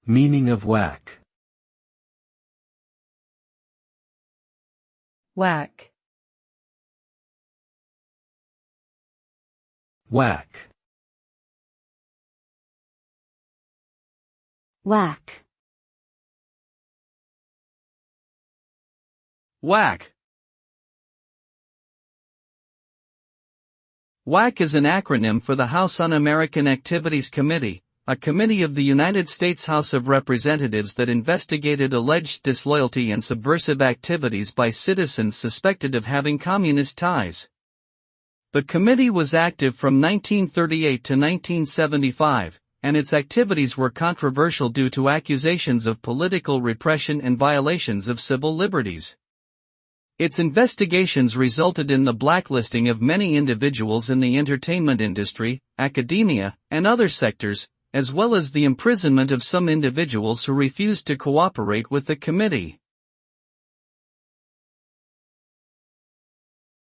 Meaning of HUAC. HUAC. HUAC. HUAC. HUAC. HUAC is an acronym for the House Un-American Activities Committee, a committee of the United States House of Representatives that investigated alleged disloyalty and subversive activities by citizens suspected of having communist ties. The committee was active from 1938 to 1975, and its activities were controversial due to accusations of political repression and violations of civil liberties. Its investigations resulted in the blacklisting of many individuals in the entertainment industry, academia, and other sectors, as well as the imprisonment of some individuals who refused to cooperate with the committee.